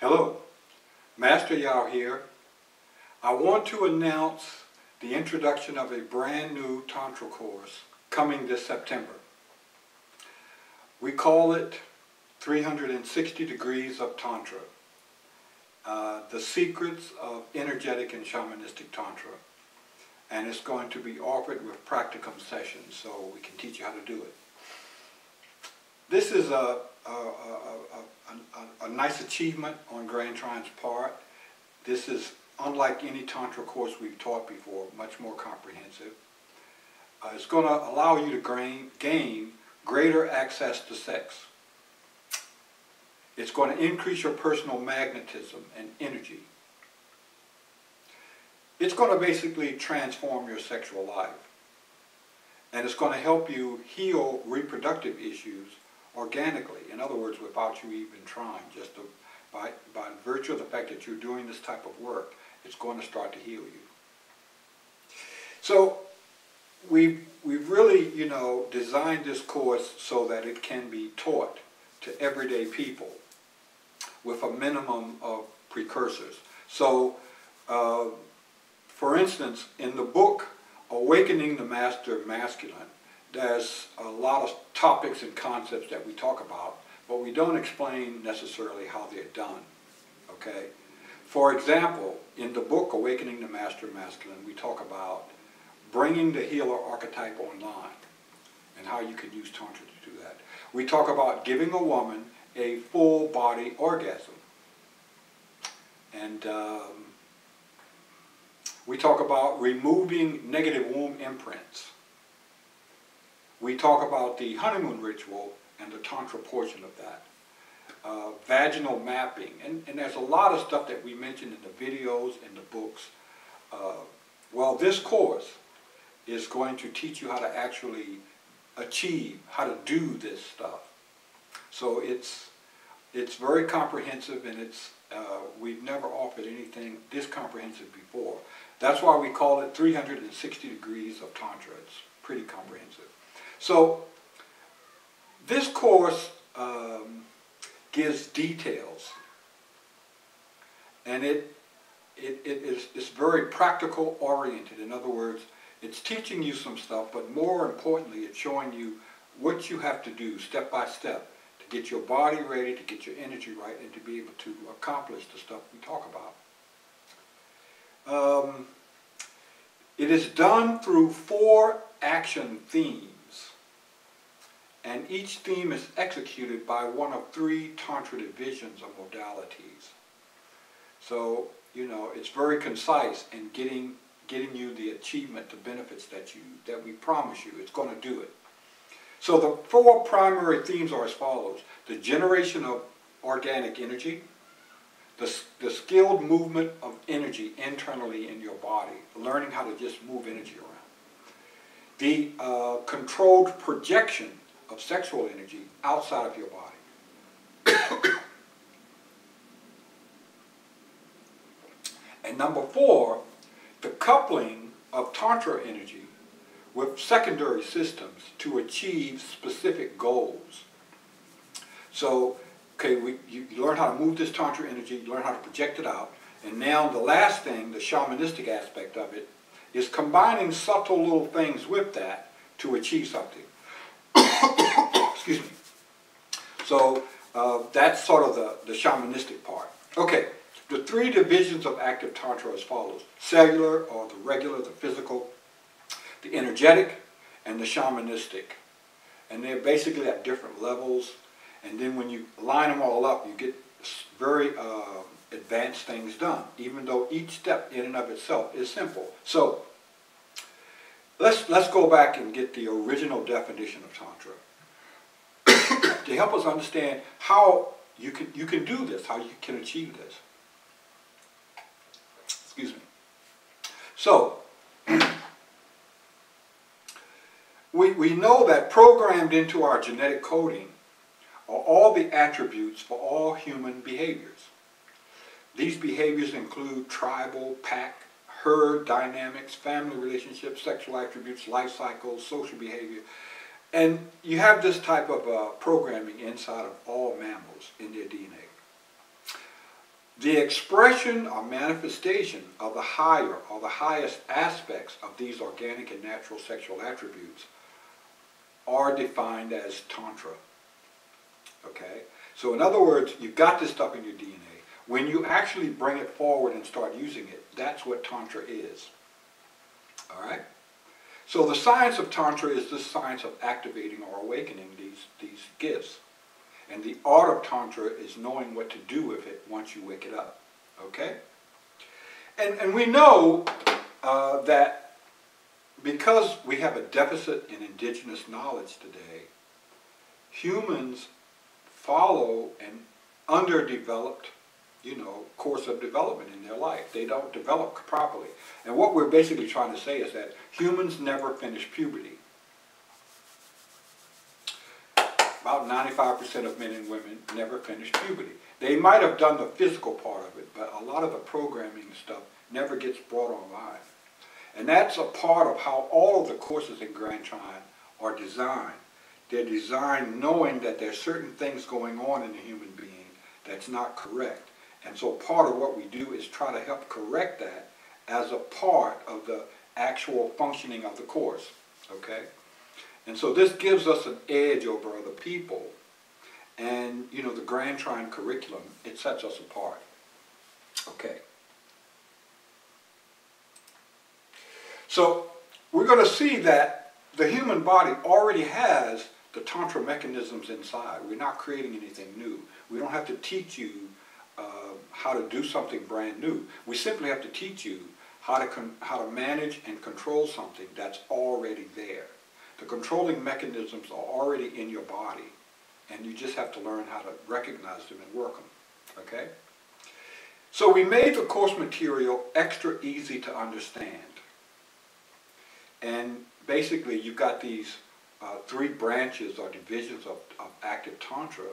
Hello, Master Yao here. I want to announce the introduction of a brand new Tantra course coming this September. We call it 360 Degrees of Tantra, the secrets of energetic and shamanistic Tantra. And it's going to be offered with practicum sessions so we can teach you how to do it. This is a nice achievement on Grand Trine's part. This is unlike any Tantra course we've taught before, much more comprehensive. It's going to allow you to gain greater access to sex. It's going to increase your personal magnetism and energy. It's going to basically transform your sexual life. And it's going to help you heal reproductive issues organically. In other words, without you even trying, just by virtue of the fact that you're doing this type of work, it's going to start to heal you. So we've really, designed this course so that it can be taught to everyday people with a minimum of precursors. So, for instance, in the book, Awakening the Master Masculine, there's a lot of topics and concepts that we talk about, but we don't explain necessarily how they're done, okay? For example, in the book Awakening the Master Masculine, we talk about bringing the healer archetype online and how you can use Tantra to do that. We talk about giving a woman a full body orgasm. And we talk about removing negative womb imprints. We talk about the honeymoon ritual and the Tantra portion of that. Vaginal mapping. And there's a lot of stuff that we mentioned in the videos and the books. Well, this course is going to teach you how to actually achieve, how to do this stuff. So it's very comprehensive, and we've never offered anything this comprehensive before. That's why we call it 360 Degrees of Tantra. It's pretty comprehensive. So this course gives details, and it's very practical oriented. In other words, it's teaching you some stuff, but more importantly, it's showing you what you have to do step by step to get your body ready, to get your energy right, and to be able to accomplish the stuff we talk about. It is done through 4 action themes. And each theme is executed by one of 3 Tantra divisions or modalities. So, it's very concise in getting you the achievement, the benefits that we promise you. It's going to do it. So the 4 primary themes are as follows: the generation of organic energy, the skilled movement of energy internally in your body, learning how to just move energy around, the controlled projection of sexual energy outside of your body. And number 4, the coupling of Tantra energy with secondary systems to achieve specific goals. So, okay, you learn how to move this Tantra energy, you learn how to project it out, and now the last thing, the shamanistic aspect of it, is combining subtle little things with that to achieve something. Excuse me. So that's sort of the shamanistic part. Okay, the 3 divisions of active Tantra are as follows: cellular, or the regular, the physical, the energetic, and the shamanistic. And they're basically at different levels. And then when you line them all up, you get very advanced things done, even though each step in and of itself is simple. So let's go back and get the original definition of Tantra to help us understand how you can do this, how you can achieve this. Excuse me. So we know that programmed into our genetic coding are all the attributes for all human behaviors. These behaviors include tribal, pack, herd dynamics, family relationships, sexual attributes, life cycles, social behavior. And you have this type of programming inside of all mammals in their DNA. The expression or manifestation of the higher or the highest aspects of these organic and natural sexual attributes are defined as Tantra. Okay? So in other words, you've got this stuff in your DNA. When you actually bring it forward and start using it, that's what Tantra is. All right? So the science of Tantra is the science of activating or awakening these gifts. And the art of Tantra is knowing what to do with it once you wake it up. Okay? And we know that because we have a deficit in indigenous knowledge today, humans follow an underdeveloped, course of development in their life. They don't develop properly. And what we're basically trying to say is that humans never finish puberty. About 95% of men and women never finish puberty. They might have done the physical part of it, but a lot of the programming stuff never gets brought online. And that's a part of how all of the courses in Grand Trine are designed. They're designed knowing that there's certain things going on in the human being that's not correct. And so part of what we do is try to help correct that as a part of the actual functioning of the course. Okay? And so this gives us an edge over other people. And, the Grand Trine curriculum, it sets us apart. Okay. So we're going to see that the human body already has the Tantra mechanisms inside. We're not creating anything new. We don't have to teach you how to do something brand new. We simply have to teach you how to manage and control something that's already there. The controlling mechanisms are already in your body, and you just have to learn how to recognize them and work them. Okay? So we made the course material extra easy to understand. And basically you've got these 3 branches or divisions of active Tantra,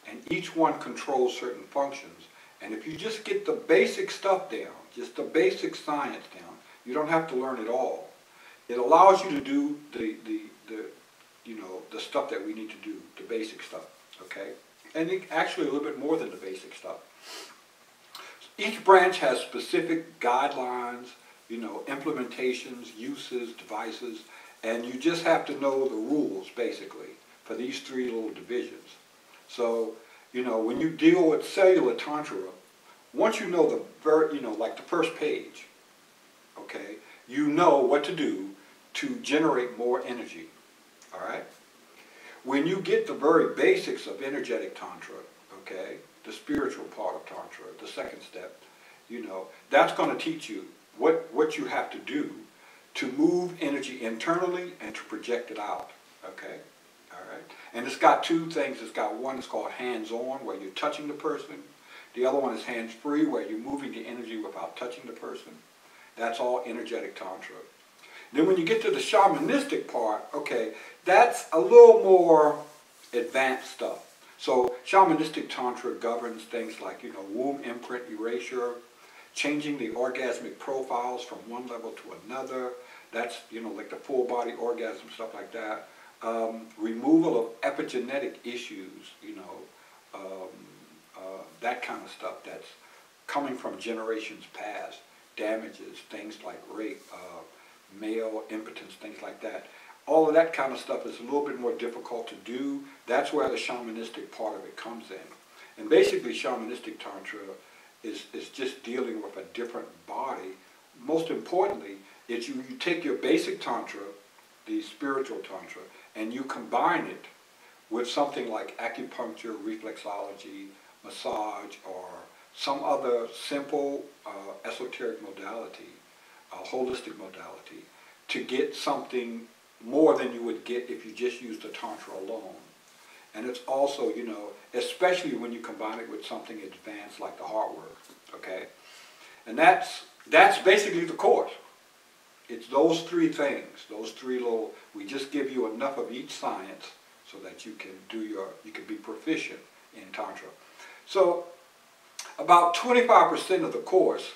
and each one controls certain functions. And if you just get the basic stuff down, just the basic science down, you don't have to learn it all. It allows you to do the stuff that we need to do, the basic stuff, okay? And actually a little bit more than the basic stuff. Each branch has specific guidelines, implementations, uses, devices, and you just have to know the rules, basically, for these 3 little divisions. So, when you deal with cellular Tantra, once you know like the first page, okay, you know what to do to generate more energy, all right? When you get the very basics of energetic Tantra, okay, the spiritual part of Tantra, the second step, that's going to teach you what you have to do to move energy internally and to project it out, okay? All right? And it's got 2 things. It's got one that's called hands-on, where you're touching the person. The other one is hands-free, where you're moving the energy without touching the person. That's all energetic Tantra. Then when you get to the shamanistic part, okay, that's a little more advanced stuff. So shamanistic Tantra governs things like, womb imprint erasure, changing the orgasmic profiles from one level to another. That's, like the full body orgasm, stuff like that. Removal of epigenetic issues, that kind of stuff that's coming from generations past. Damages, things like rape, male impotence, things like that. All of that kind of stuff is a little bit more difficult to do. That's where the shamanistic part of it comes in. And basically shamanistic Tantra is just dealing with a different body. Most importantly, it's you take your basic Tantra, the spiritual Tantra, and you combine it with something like acupuncture, reflexology, massage, or some other simple esoteric modality, holistic modality, to get something more than you would get if you just used the Tantra alone. And it's also, especially when you combine it with something advanced like the heart work, okay? And that's basically the course. It's those 3 things, those 3 little, we just give you enough of each science so that you can be proficient in Tantra. So about 25% of the course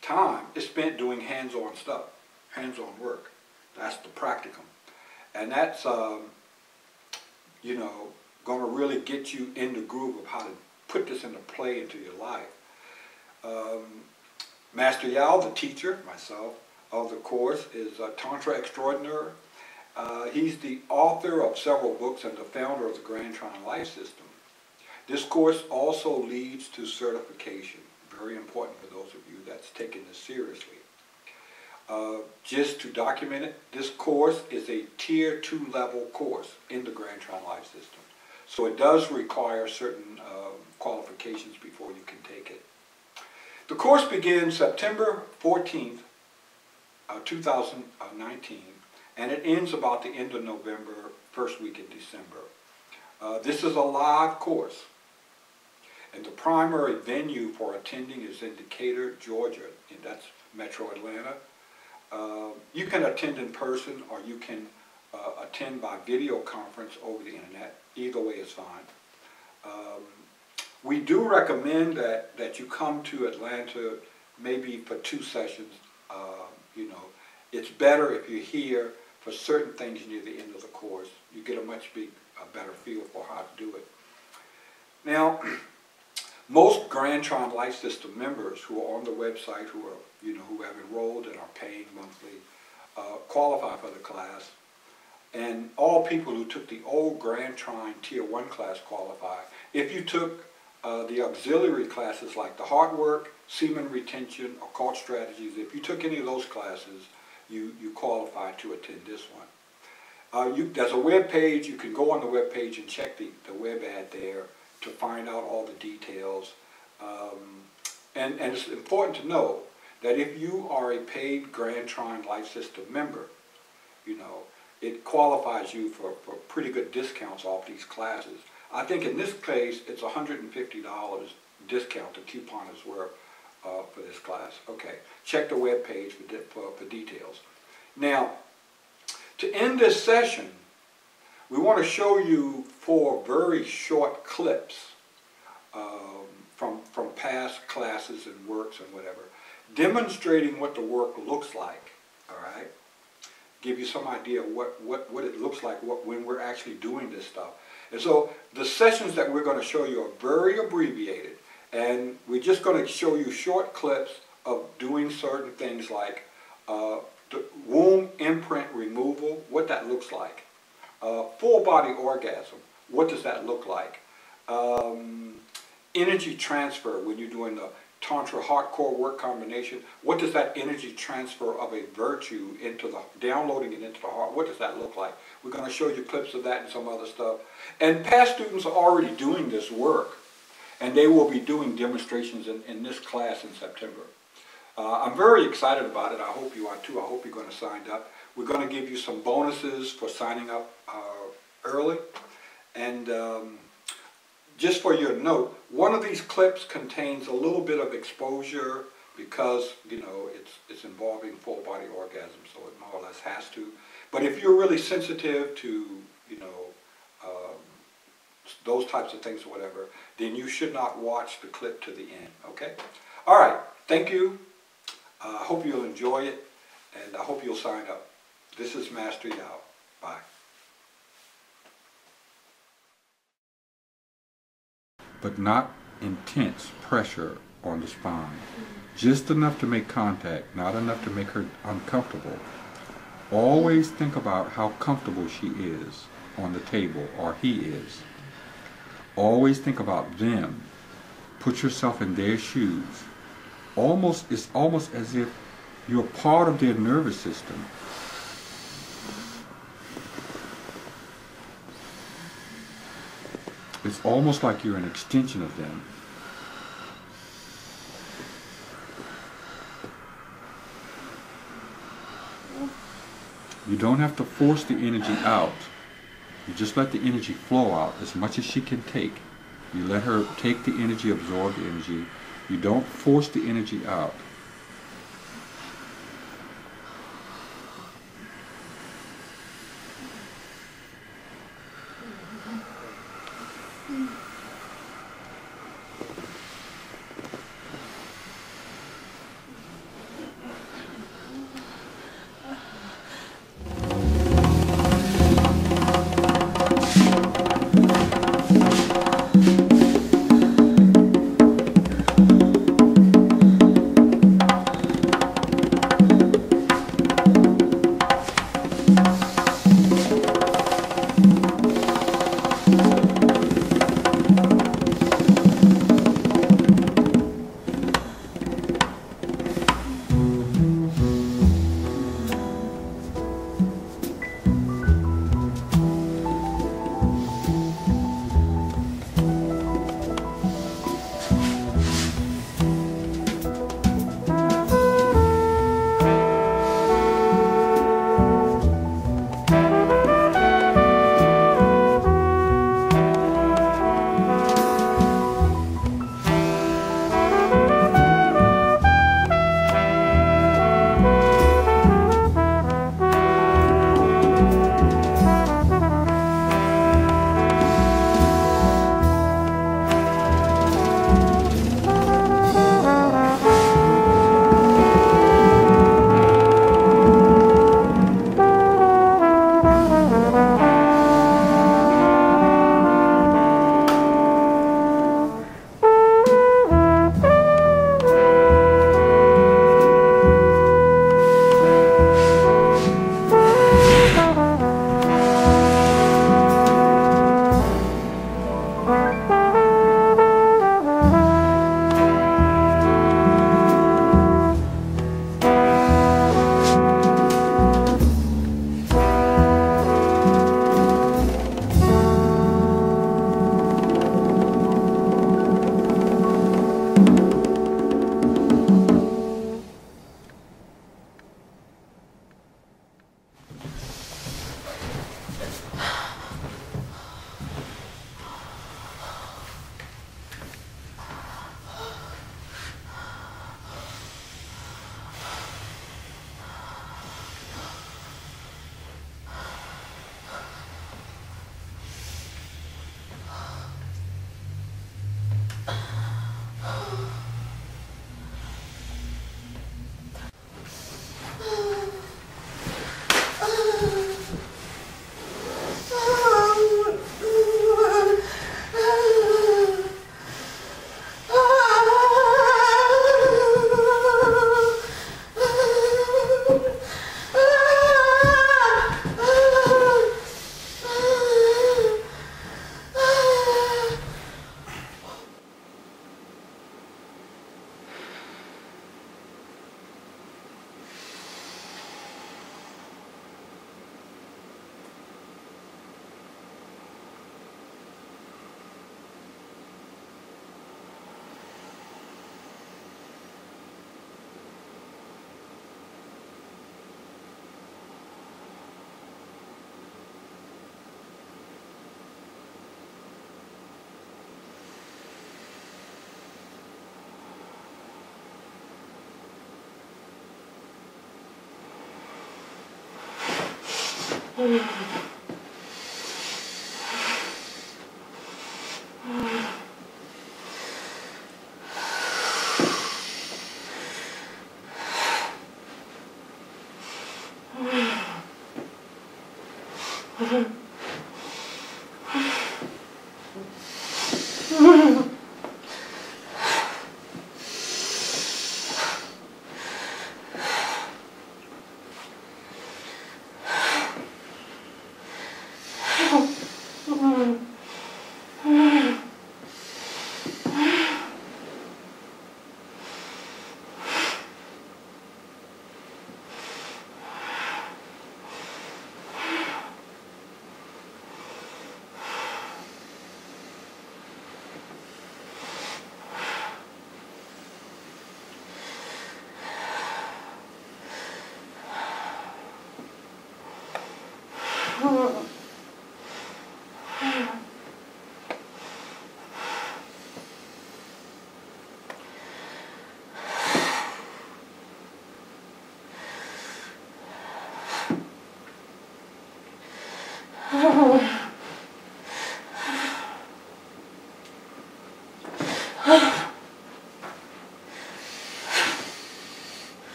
time is spent doing hands-on stuff, hands-on work. That's the practicum. And that's, going to really get you in the groove of how to put this into play into your life. Master Yao, the teacher, myself, of the course, is a Tantra extraordinaire. He's the author of several books and the founder of the Grand Trine Life System. This course also leads to certification. Very important for those of you that's taking this seriously. Just to document it, this course is a Tier 2 level course in the Grand Trine Life System. So it does require certain qualifications before you can take it. The course begins September 14th, 2019, and it ends about the end of November, first week in December. This is a live course, and the primary venue for attending is in Decatur, Georgia, and that's Metro Atlanta. You can attend in person, or you can attend by video conference over the internet. Either way is fine. We do recommend that you come to Atlanta maybe for 2 sessions. You know, it's better if you're here for certain things near the end of the course. You get a better feel for how to do it. Now, most Grand Trine Life System members who are on the website, who have enrolled and are paying monthly, qualify for the class. And all people who took the old Grand Trine Tier 1 class qualify. If you took the auxiliary classes like the heart work, semen retention, occult strategies, if you took any of those classes, you qualify to attend this one. There's a web page. You can go on the web page and check the web ad there to find out all the details. And it's important to know that if you are a paid Grand Trine Life System member, it qualifies you for pretty good discounts off these classes. I think in this case, it's $150 discount. The coupon is worth for this class. Okay, check the web page for details. Now, to end this session, we want to show you 4 very short clips from past classes and works and whatever, demonstrating what the work looks like. All right, give you some idea what it looks like when we're actually doing this stuff. And so the sessions that we're going to show you are very abbreviated, and we're just going to show you short clips of doing certain things like the womb imprint removal, what that looks like. Full body orgasm, what does that look like? Energy transfer, when you're doing the Tantra hardcore work combination, what does that energy transfer of a virtue downloading it into the heart, what does that look like? We're going to show you clips of that and some other stuff. And past students are already doing this work, and they will be doing demonstrations in this class in September. I'm very excited about it. I hope you are too. I hope you're going to sign up. We're going to give you some bonuses for signing up early. And just for your note, one of these clips contains a little bit of exposure because, it's involving full body orgasm, so it more or less has to. But if you're really sensitive to, those types of things or whatever, then you should not watch the clip to the end, okay? All right, thank you. I hope you'll enjoy it, and I hope you'll sign up. This is Master Yao. Bye. But not intense pressure on the spine. Just enough to make contact, not enough to make her uncomfortable. Always think about how comfortable she is on the table, or he is. Always think about them. Put yourself in their shoes. It's almost as if you're part of their nervous system. It's almost like you're an extension of them. You don't have to force the energy out. You just let the energy flow out as much as she can take. You let her take the energy, absorb the energy. You don't force the energy out.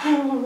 Oh.